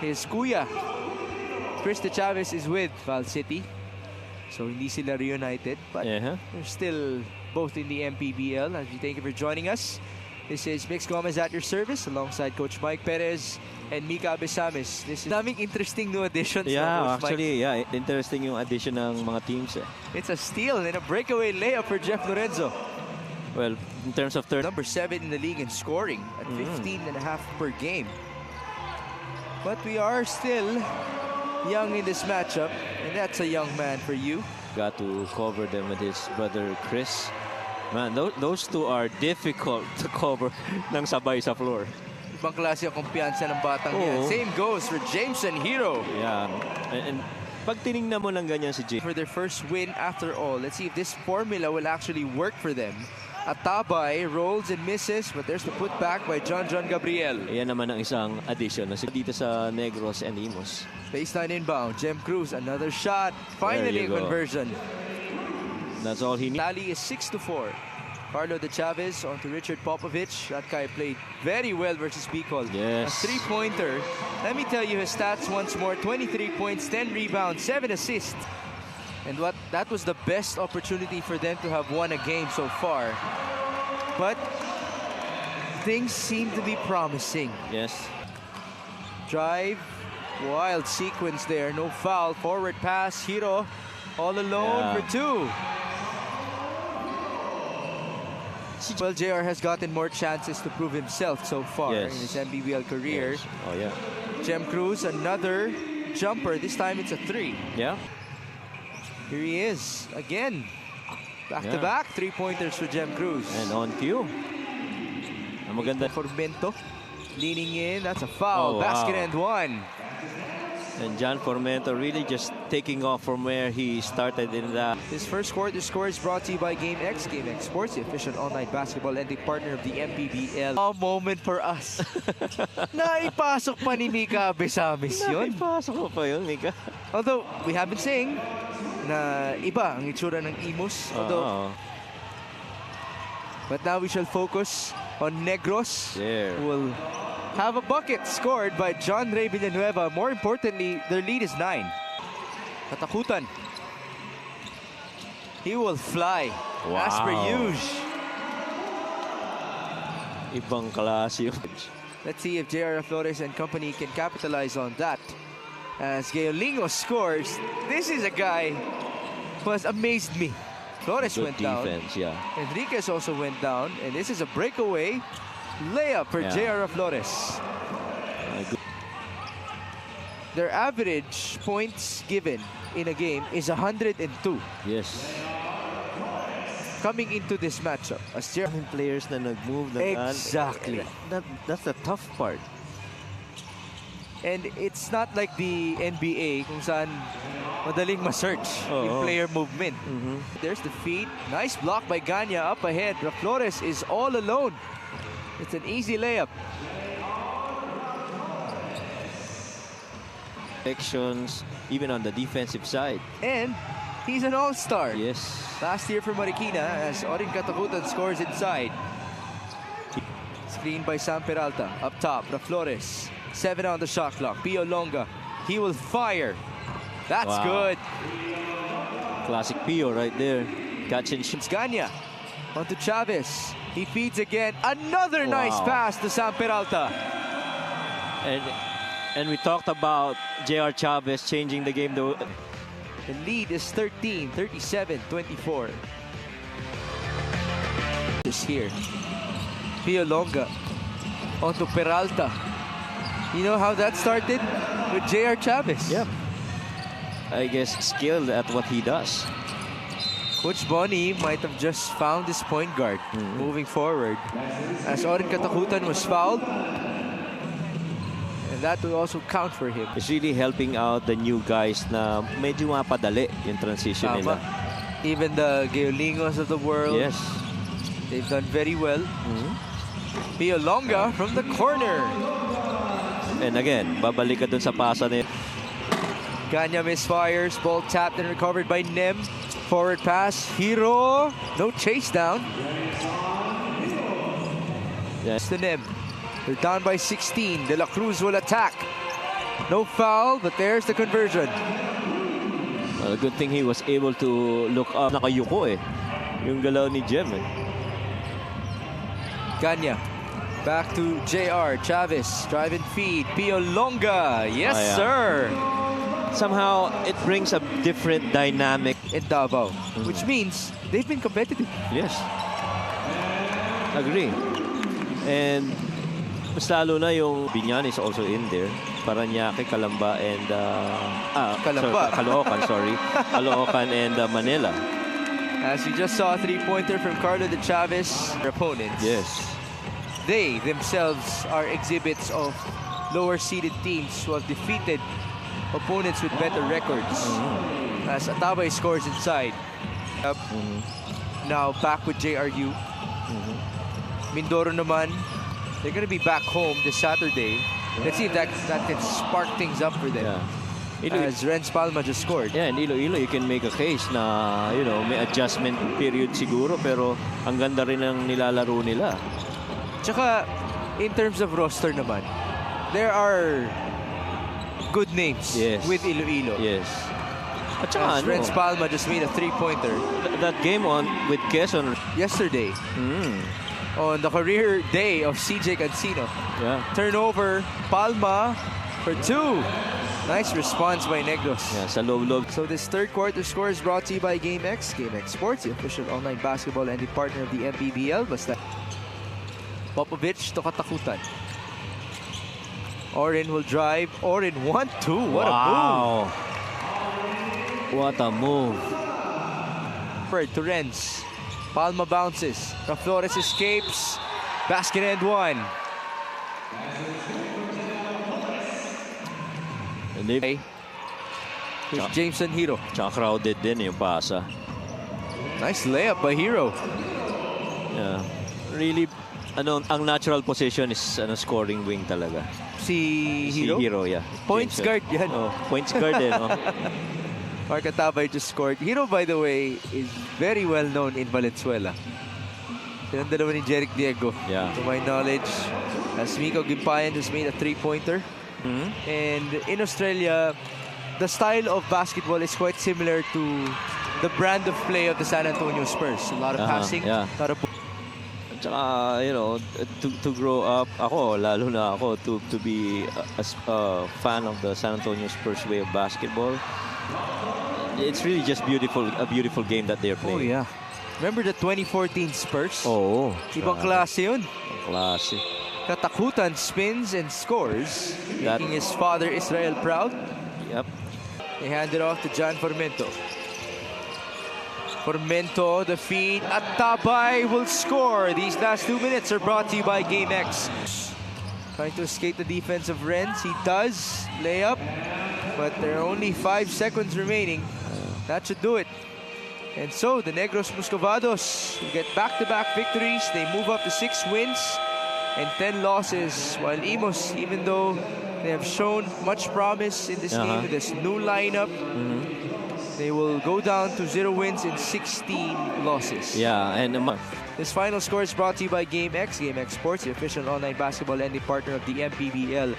his kuya, Chris de Chavez, is with Val City. So hindi sila reunited, but they're still both in the Mpbl. As we thank you for joining us. This is Mix Gomez at your service alongside Coach Mike Perez and Mika Besamis. This is daming interesting new additions. Yeah, actually, interesting yung addition ng mga teams. It's a steal and a breakaway layup for Jeff Lorenzo. Well, in terms of number 7 in the league in scoring at 15.5 per game. But we are still young in this matchup, and that's a young man for you. Got to cover them with his brother Chris. Man, those two are difficult to cover ng sabay sa floor. Ibang klase ang kumpiyansa ng batang yan. Same goes for Jameson Hero. Yeah, and pag tinignan mo ng ganyan si Jay. For their first win after all, let's see if this formula will actually work for them. Atabay rolls and misses, but there's the putback by John Gabriel. Ayan naman ang isang addition na dito sa Negros and Imus. Baseline inbound, Jem Cruz, another shot. Finally a conversion. That's all he needs. Tally is 6-4. Carlo de Chavez onto Richard Popovich. That guy played very well versus Bicol. Yes. A three-pointer. Let me tell you his stats once more. 23 points, 10 rebounds, 7 assists. And that was the best opportunity for them to have won a game so far. But things seem to be promising. Yes. Drive, wild sequence there. No foul. Forward pass. Hiro all alone for 2. Well, JR has gotten more chances to prove himself so far in his Mpbl career. Yes. Oh, yeah. Jem Cruz, another jumper. This time it's a 3. Yeah. Here he is again. Back-to-back 3-pointers for Jem Cruz. And on cue. Ang maganda. Formento leaning in. That's a foul. Basket and 1. And John Formento really just taking off from where he started in that. This first quarter score is brought to you by GameX. GameX Sports, the official online basketball lending partner of the Mpbl. A moment for us. Naipasok pa ni Mika Besamis yun. Naipasok mo pa yun, Mika. Although, we have been saying na iba ang itsura ng Imus. But now we shall focus on Negros. There. Who will have a bucket scored by John Ray Villanueva. More importantly, their lead is 9. Katakutan. He will fly. Wow. As per usual. Ibang klase yun. Let's see if J.R. Flores and company can capitalize on that. As Gayolingo scores, this is a guy who has amazed me. Flores went defense, down. Enriquez also went down. And this is a breakaway layup for J.R. Flores. Their average points given in a game is 102. Yes. Coming into this matchup, as players na nag-move. Exactly. That's the tough part. And it's not like the NBA kung saan madaling ma-search yung player movement. There's the feed. Nice block by Ganya up ahead. Flores is all alone. It's an easy layup. Actions, even on the defensive side. And he's an all-star. Yes. Last year for Marikina as Orin Katakutan scores inside. Screen by Sam Peralta. Up top, Flores. 7 on the shot clock. Pio Longa. He will fire. That's good. Classic Pio right there. Catch and shoot. Ganya onto Chavez. He feeds again. Another nice pass to Sam Peralta. And we talked about J.R. Chavez changing the game. The lead is 13, 37, 24. Just here. Pio Longa onto Peralta. You know how that started? With J.R. Chavez. Yep. I guess skilled at what he does. Coach Bonnie might have just found his point guard moving forward. As Orin Katakutan was fouled. And that will also count for him. It's really helping out the new guys na medyo mapadali yung transition nila. Even the Gaolingos of the world. Yes. They've done very well. Pio Longa from the corner. And again, babalik ka dun sa pasa niya. Ganya misfires. Ball tapped and recovered by Nem. Forward pass. Hiro. No chase down. Yes. To Nem. They're down by 16. De La Cruz will attack. No foul, but there's the conversion. Well, a good thing he was able to look up. Nakayuko eh. Yung galaw ni Jem eh. Ganya. Back to JR. Chavez. Drive and feed. Pio Longa. Yes, sir. Somehow, it brings a different dynamic in Davao. Which means they've been competitive. Yes. Agree. And mas lalo na yung Binyan is also in there. Paranaque, Calamba, and Calamba. Caloocan, sorry. Caloocan and Manila. As you just saw, a three-pointer from Carlo de Chavez. Their opponents. Yes. They themselves are exhibits of lower-seeded teams who have defeated opponents with better records. As Atabay scores inside. Now back with JRU. Mindoro naman, they're going to be back home this Saturday. Let's see if that can spark things up for them. As Renz Palma just scored. Yeah, and Iloilo, you can make a case na, you know, may adjustment period siguro, pero ang ganda rin ng nilalaro nila. Tsaka, in terms of roster naman, there are good names with Iloilo. Yes. At saka Renz Palma just made a three-pointer. That game with Quezon yesterday. On the career day of CJ Cancino. Yeah. Turnover, Palma for two. Nice response by Negros. Yeah, sa loob-loob. So this third quarter score is brought to you by GameX. GameX Sports, the official online basketball and the partner of the Mpbl. Basta Popovich to katakutan. Orin will drive. Orin 1-2. What a move. What a move. To Renz. Palma bounces. Flores escapes. Basket and one. And here's Jameson Hero. Tsaka crowded din yung pasa. Nice layup by Hero. Yeah. Really, ang natural position is scoring wing talaga. Si Hero? Si Hero, yeah. Points guard yan. Oh, points guard din, no? Mark Atabay just scored. Hero, by the way, is very well known in Valenzuela. Silang dalawa ni Jeric Diego. Yeah. To my knowledge, as Miko Gimpayan just made a three-pointer. And in Australia, the style of basketball is quite similar to the brand of play of the San Antonio Spurs. A lot of passing, a lot of... Tsaka, you know, to grow up, lalo na ako, to be a fan of the San Antonio Spurs way of basketball. It's really just a beautiful game that they're playing. Oh, yeah. Remember the 2014 Spurs? Oh. Ibang klase yun. Klase. Katakutan spins and scores, making his father Israel proud. Yep. They hand it off to John Formento. Formento, the feed. Atabay will score. These last 2 minutes are brought to you by GameX. Trying to escape the defense of Renz. He does. Layup. But there are only 5 seconds remaining. That should do it. And so the Negros Muscovados will get back-to-back victories. They move up to 6 wins and 10 losses. While Imus, even though they have shown much promise in this game with this new lineup, they will go down to 0 wins and 16 losses. Yeah, and this final score is brought to you by GameX. GameX Sports, the official online basketball and the partner of the Mpbl.